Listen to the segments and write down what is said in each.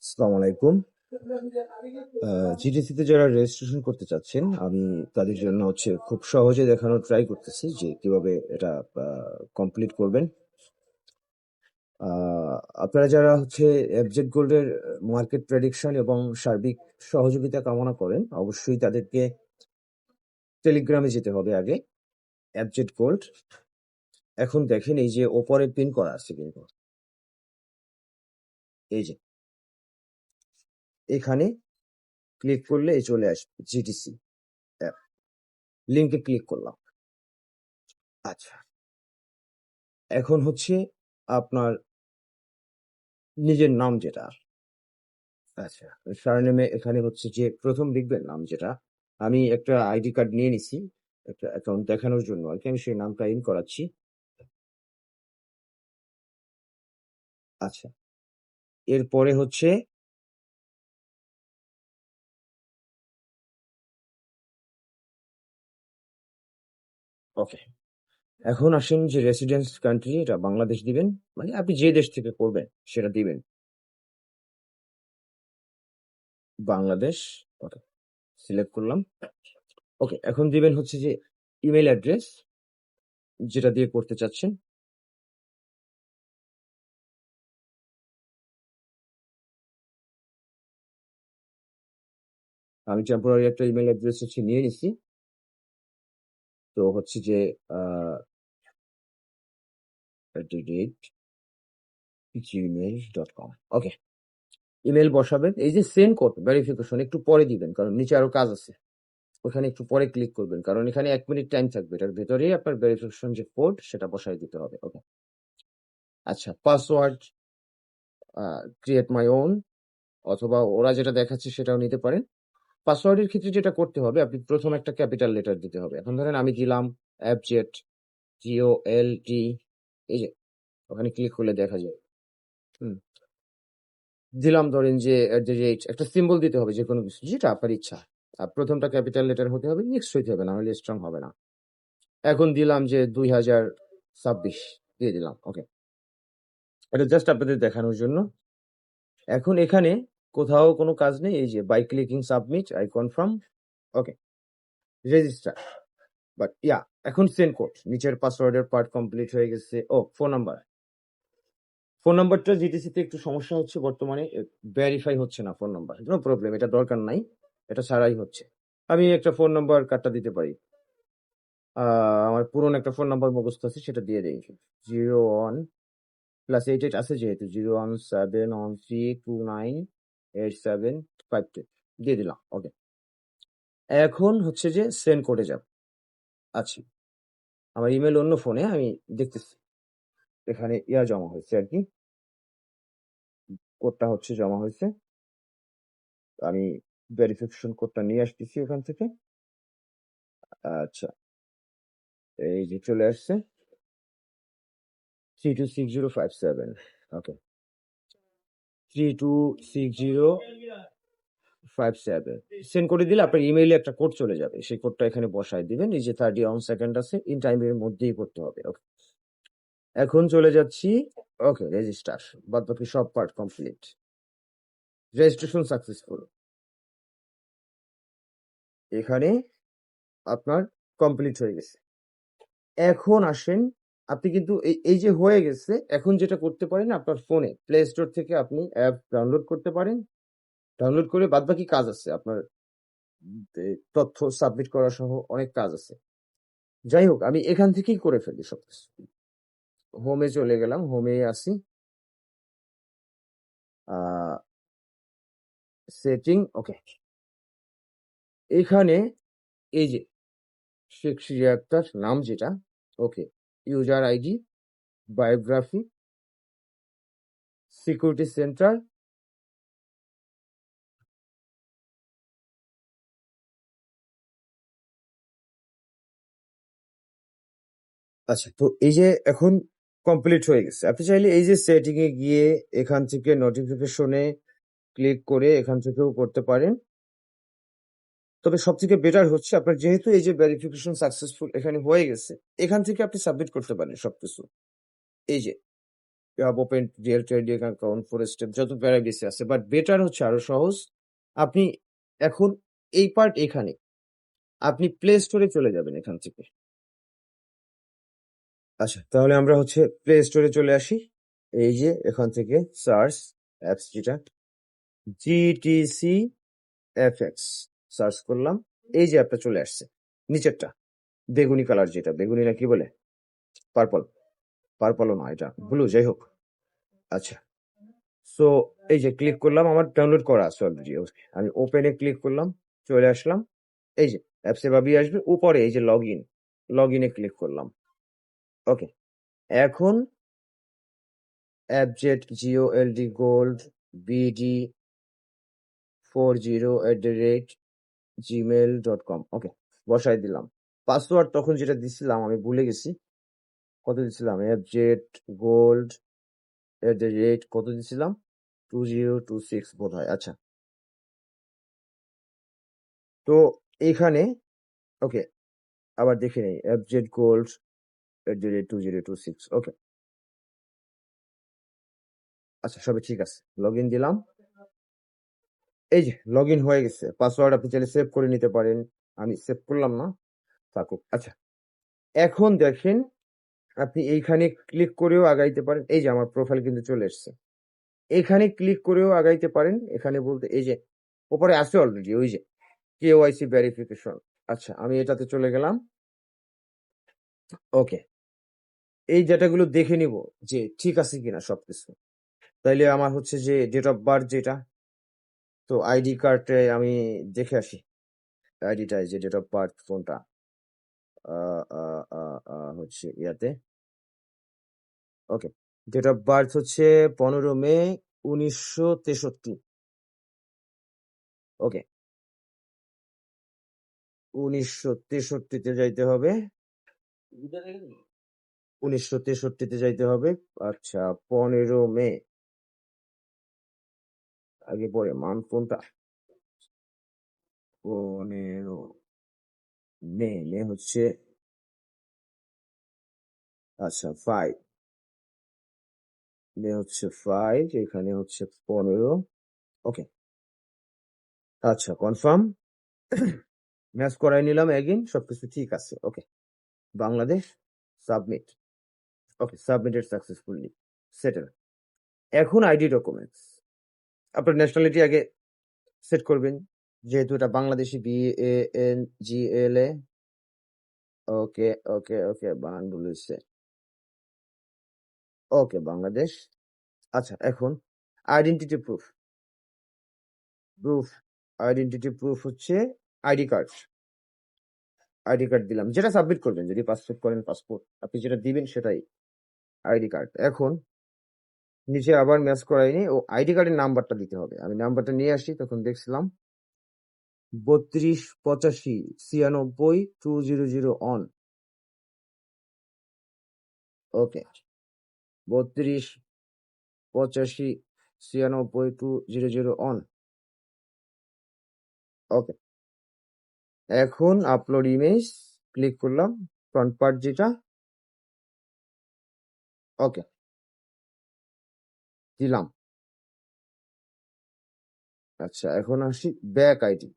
আসসালামু আলাইকুম। জিটিসিতে যারা রেজিস্ট্রেশন করতে চাচ্ছেন, আমি তাদের জন্য খুব সহজে দেখানোর ট্রাই করতেছি যে কিভাবে এটা কমপ্লিট করবেন। আপনারা যারা এফজেড গোল্ডের মার্কেট প্রেডিকশন এবং সার্বিক সহযোগিতা কামনা করেন, অবশ্যই তাদেরকে টেলিগ্রামে যেতে হবে আগে। এফজেড গোল্ড, এখন দেখেন এই যে ওপরে পিন করা আছে, কিন্তু এই যে এখানে ক্লিক করলে এই চলে আসবে জিটিসি অ্যাপ। লিঙ্কে ক্লিক করলাম। আচ্ছা, এখন আপনার নিজের নাম যেটা, আচ্ছা, সারনেমে এখানে যে প্রথম লিখবেন নাম যেটা, আমি একটা আইডি কার্ড নিয়ে নিছি একটা অ্যাকাউন্ট দেখানোর জন্য আর কি, আমি সেই নামটা ইন করাচ্ছি। আচ্ছা, এরপরে ওকে, এখন আসেন যে রেসিডেন্স কান্ট্রি, এটা বাংলাদেশ দিবেন, মানে আপনি যে দেশ থেকে করবেন সেটা দিবেন, বাংলাদেশ। ওকে, সিলেক্ট করলাম। ওকে, এখন দিবেন যে ইমেল অ্যাড্রেস যেটা দিয়ে করতে চাচ্ছেন। আমি টেম্পোরারি একটা ইমেল অ্যাড্রেস নিয়ে নিছি। তো যে gmail.com। ওকে, ইমেল বসাবেন। এই যে সেন্ড কোড ভেরিফিকেশন একটু পরে দিবেন, কারণ নিচে আরো কাজ আছে, ওখানে একটু পরে ক্লিক করবেন, কারণ এখানে 1 মিনিট টাইম থাকবে, এটার ভেতরেই আপনার ভেরিফিকেশন যে কোড সেটা বসাই দিতে হবে। ওকে, আচ্ছা, পাসওয়ার্ড ক্রিয়েট মাই ওন, অথবা ওরা যেটা দেখাচ্ছে সেটাও নিতে পারেন। পাসওয়ার্ডের ক্ষেত্রে যেটা করতে হবে, আপনি প্রথম একটা ক্যাপিটাল লেটার দিতে হবে। এখন ধরেন আমি দিলাম অ্যাবজেট, GOLD, এই যে ওখানে ক্লিক করলে দেখা যায়। হুম, দিলাম ধরেন যে একটা সিম্বল দিতে হবে, যে কোনো কিছু যেটা আপনার ইচ্ছা। আর প্রথমটা ক্যাপিটাল লেটার হতে হবে, মিক্স হইতে হবে, না হলে স্ট্রং হবে না। এখন দিলাম যে 2026 দিয়ে দিলাম। ওকে, এটা জাস্ট আপনাদের দেখানোর জন্য। এখন এখানে কোথাও কোনো কাজ নেই, এই যে by clicking submit I confirm. Okay, register, but এখন সেন্ড কোড, নিচের পাসওয়ার্ডের পার্ট কমপ্লিট হয়ে গেছে। ও, ফোন নাম্বারটা জিটিসিতে একটু সমস্যা হচ্ছে বর্তমানে, ভেরিফাই হচ্ছে না ফোন নাম্বার। নো প্রবলেম, এটা দরকার নাই, এটা ছাড়াই হচ্ছে। আমি একটা ফোন নাম্বার কার্ডটা দিতে পারি। আমার পুরনো একটা ফোন নাম্বার মুখস্থ আছে, সেটা দিয়ে দেই। 01+88 আছে যেহেতু, 01713298752 দিয়ে দিলাম। ওকে, এখন যে সেন্ড কোডে যাব। আচ্ছা, আমার ইমেল অন্য ফোনে, আমি দেখতেছি এখানে জমা হয়েছে আর কি, কোডটা জমা হয়েছে। আমি ভেরিফিকেশন কোডটা নিয়ে আসতেছি এখান থেকে। আচ্ছা, এই যে চলে আসছে 326057। ওকে, 326057 সেন্ড করে দিলে আপনার ইমেইলে একটা কোড চলে যাবে, সেই কোডটা এখানে বসায় দিবেন। এই যে 31 সেকেন্ড আছে, ইন টাইমের মধ্যেই করতে হবে। ওকে, এখন চলে যাচ্ছি। ওকে, রেজিস্টার, বাদ বাকি সব পার্ট কমপ্লিট, রেজিস্ট্রেশন সাকসেসফুল। এখানে আপনার কমপ্লিট হয়ে গেছে। এখন আসেন, আপনি কিন্তু এই যে হয়ে গেছে, এখন যেটা করতে পারেন, আপনার ফোনে প্লে স্টোর থেকে আপনি অ্যাপ ডাউনলোড করতে পারেন। ডাউনলোড করে বাদবাকি কাজ আছে আপনার, তথ্য সাবমিট করা সহ অনেক কাজ আছে। যাই হোক, আমি এখান থেকেই করে ফেলি সবকিছু। হোমে চলে গেলাম, হোমে আসি, সেটিং। ওকে, এখানে এই যে শেখ সিরাজদার নাম যেটা, okay, user ID, biography, security centre. আচ্ছা, তো এই যে এখন কমপ্লিট হয়ে গেছে। আপনি চাইলে এই যে সেটিং এ গিয়ে এখান থেকে নোটিফিকেশনে ক্লিক করে এখান থেকেও করতে পারেন। তবে সবথেকে বেটার আপনার, যেহেতু এই যে ভেরিফিকেশন সাকসেসফুল এখানে হয়ে গেছে, এখান থেকে আপনি সাবমিট করতে পারেন সবকিছু। এই যে open real trading account 4 step যত প্যারাবেসি আছে, বাট বেটার হচ্ছে আরো সহজ। আপনি এখন এই পার্ট এখানে আপনি প্লে স্টোরে চলে যাবেন এখান থেকে। আচ্ছা, তাহলে আমরা হচ্ছে প্লে স্টোরে চলে আসি। এই যে এখান থেকে সার্চ অ্যাপস যেটা জিটিসি এফএক্স সার্চ করলাম, এই যে অ্যাপটা চলে আসছে নিচেরটা, বেগুনি কালার, যেটা বেগুনি না কি বলে, পার্পল, পার্পলও না, এটা ব্লু, যাই হোক। আচ্ছা, সো এই যে ক্লিক করলাম, আমার ডাউনলোড করা আছে অলরেডি। আমি ওপেনে ক্লিক করলাম, চলে আসলাম। এই যে অ্যাপসে ভাবি আসবে উপরে, এই যে লগ ইনে ক্লিক করলাম। ওকে, এখন অ্যাবজেট জিওএলডি গোল্ড বিডি 40@gmail.com। ওকে, বসাই দিলাম। পাসওয়ার্ড তখন যেটা দিছিলাম আমি ভুলে গেছি, কত দিছিলাম, অ্যাবজেট গোল্ড কত দিছিলাম, 2026 বোধ হয়। আচ্ছা, তো এইখানে ওকে, আবার দেখে নেই, অ্যাবজেট গোল্ড @2026। ওকে, আচ্ছা, সবই ঠিক আছে, লগ ইন দিলাম। এই যে লগ ইন হয়ে গেছে। পাসওয়ার্ড আপনি চাইলে সেভ করে নিতে পারেন, আমি সেভ করলাম না, থাকুক। আচ্ছা, এখন দেখেন আপনি এইখানে ক্লিক করেও আগাইতে পারেন। এই যে আমার প্রোফাইল কিন্তু চলে এসছে, এখানে ক্লিক করেও আগাইতে পারেন। এখানে বলতে এই যে উপরে আছে অলরেডি, ওই যে কেওয়াইসি ভেরিফিকেশন। আচ্ছা, আমি এটাতে চলে গেলাম। ওকে, এই ডেটাগুলো দেখে নিব যে ঠিক আছে কিনা সবকিছু। তাইলে আমার হচ্ছে যে ডেট অফ বার্থ যেটা, তো আইডি কার্ডে আমি দেখে আসি আইডিটায় যে ডেট অফ বার্থ কোনটা। হচ্ছে ইয়াতে, ওকে, ডেট অফ বার্থ হচ্ছে 15 মে 1963। ওকে, 1963-তে যাইতে হবে, 1963-তে যাইতে হবে। আচ্ছা, 15 মে, আগে পরে মান কোনটা, 15 মে হচ্ছে, আচ্ছা 5 মে হচ্ছে 5, এখানে হচ্ছে 15। ওকে, আচ্ছা, কনফার্ম, ম্যাচ করাই নিলাম এগেইন, সবকিছু ঠিক আছে। ওকে, বাংলাদেশ, সাবমিট। ওকে, সাবমিটেড সাকসেসফুলি, সেটেল। এখন আইডি ডকুমেন্টস, আপনার ন্যাশনালিটি আগে সেট করবেন, যেহেতু এটা বাংলাদেশি, BANGLA। ওকে ওকে ওকে, বানান বলেছে। ওকে, বাংলাদেশ। আচ্ছা, এখন identity proof, proof identity proof হচ্ছে আইডি কার্ড। আইডি কার্ড দিলাম, যেটা সাবমিট করবেন, যদি পাসপোর্ট করেন পাসপোর্ট, আপনি যেটা দিবেন সেটাই আইডি কার্ড। এখন নিচে আবার ম্যাচ করাইনি, ও আইডি কার্ডের নাম্বারটা দিতে হবে। আমি নাম্বারটা নিয়ে আসি, তখন দেখছিলাম 32 85 96 200 অন। Okay, 32 85 96 200 on. ওকে, এখন আপলোড ইমেজ ক্লিক করলাম, ফ্রন্ট পার্ট যেটা। ওকে, দিলাম। আচ্ছা, এখন আসি ব্যাক আইডি,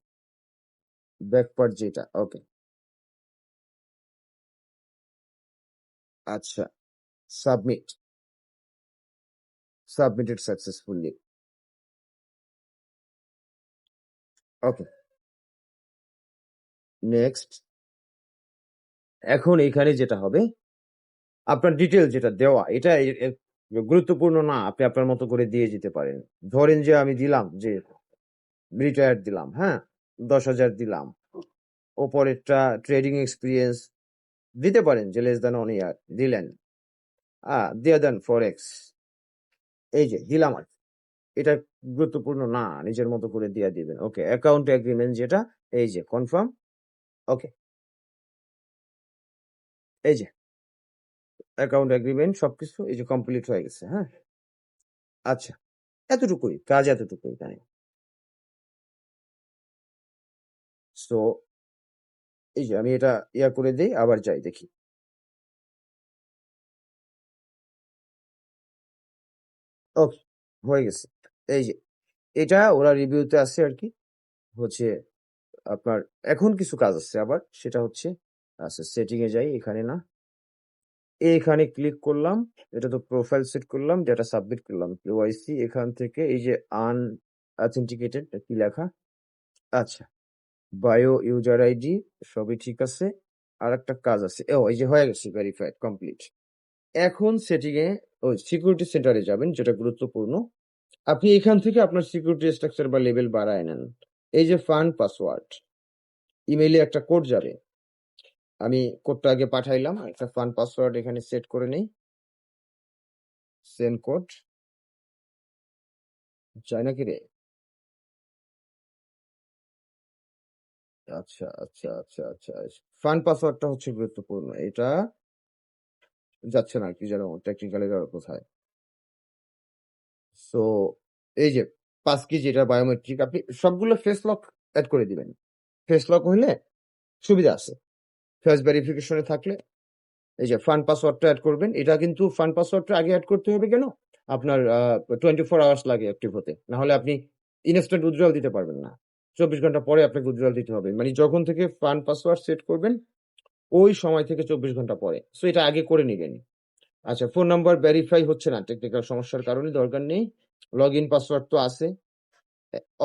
ব্যাক পার্ট যেটা। ওকে, আচ্ছা, সাবমিট, সাবমিটেড সাকসেসফুলি। ওকে, নেক্সট। এখন এখানে যেটা হবে, আপনার ডিটেল যেটা দেওয়া, এটা গুরুত্বপূর্ণ না, আপনি আপনার মতো করে দিয়ে যেতে পারেন। ধরেন যে আমি দিলাম যে রিটায়ার্ড দিলাম, হ্যাঁ, 10,000 দিলাম। ওপরেরটা ট্রেডিং এক্সপিরিয়েন্স দিতে পারেন, যে লেস দ্যান 1 ইয়ার দিলেন, দিয়ে দেন ফরেক্স, এই যে দিলাম আর কি। এটা গুরুত্বপূর্ণ না, নিজের মতো করে দিয়ে দিবেন। ওকে, অ্যাকাউন্ট এগ্রিমেন্ট যেটা, এই যে কনফার্ম। ওকে, এই যে অ্যাকাউন্ট এগ্রিমেন্ট সবকিছু এই যে কমপ্লিট হয়ে গেছে। হ্যাঁ, আচ্ছা, এতটুকুই কাজ, এতটুকুই তাই। সো এই যে আমি এটা ইয়া করে দিই, আবার যাই দেখি। ওকে, হয়ে গেছে। এই যে এটা ওরা রিভিউতে আছে আর কি, হচ্ছে আপনার এখন কিছু কাজ আছে আবার, সেটা হচ্ছে আচ্ছা সেটিং এ যাই, এখানে না, এখানে ক্লিক করলাম, এটা তো প্রোফাইল সেট করলাম, ডেটা সাবমিট করলাম, কেওয়াইসি এখান থেকে এই যে আন অথেন্টিকেটেড কি লেখা, আচ্ছা বায়ো ইউজার আইডি সবই ঠিক আছে। আর একটা কাজ আছে, ও এই যে হয়ে গেছে, ভেরিফাইড কমপ্লিট। এখন সেটিং এ ওই সিকিউরিটি সেন্টারে যাবেন, যেটা গুরুত্বপূর্ণ। আপনি এখান থেকে আপনার সিকিউরিটি স্ট্রাকচার বা লেভেল বাড়ায় নেন। এই যে ফান্ড পাসওয়ার্ড, ইমেইলে একটা কোড যাবে, আমি কোডটা আগে পাঠাইলাম, একটা ফান্ড পাসওয়ার্ড এখানে সেট করে নেই, সেন্ড কোড, চাই নাকি রে? আচ্ছা আচ্ছা আচ্ছা আচ্ছা, ফান্ড পাসওয়ার্ডটা হচ্ছে গুরুত্বপূর্ণ, এটা যাচ্ছে না কি যেন, টেকনিক্যাল এরর কোথায়। সো এই যে 5 কি যেটা বায়োমেট্রিক, আপনি সবগুলো ফেস লক অ্যাড করে দিবেন। ফেস লক হইলে সুবিধা আছে, ফেস ভেরিফিকেশনে থাকলে এই যে ফান্ড পাসওয়ার্ডটা অ্যাড করবেন। এটা কিন্তু ফান্ড পাসওয়ার্ডটা আগে অ্যাড করতে হবে কেন, আপনার 24 আওয়ার্স লাগে অ্যাক্টিভ হতে, না হলে আপনি ইনস্ট্যান্ট উইথড্রল দিতে পারবেন না। 24 ঘন্টা পরে আপনাকে উইথড্রল দিতে হবে, মানে যখন থেকে ফান্ড পাসওয়ার্ড সেট করবেন ওই সময় থেকে 24 ঘন্টা পরে। সো এটা আগে করে নিবেন। আচ্ছা, ফোন নাম্বার ভেরিফাই হচ্ছে না টেকনিক্যাল সমস্যার কারণে, দরকার নেই। লগ ইন পাসওয়ার্ড তো আছে।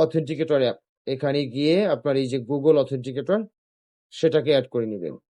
অথেন্টিকেটর অ্যাপ, এখানে গিয়ে আপনার এই যে গুগল অথেন্টিকেটর সেটাকে অ্যাড করে নেবেন।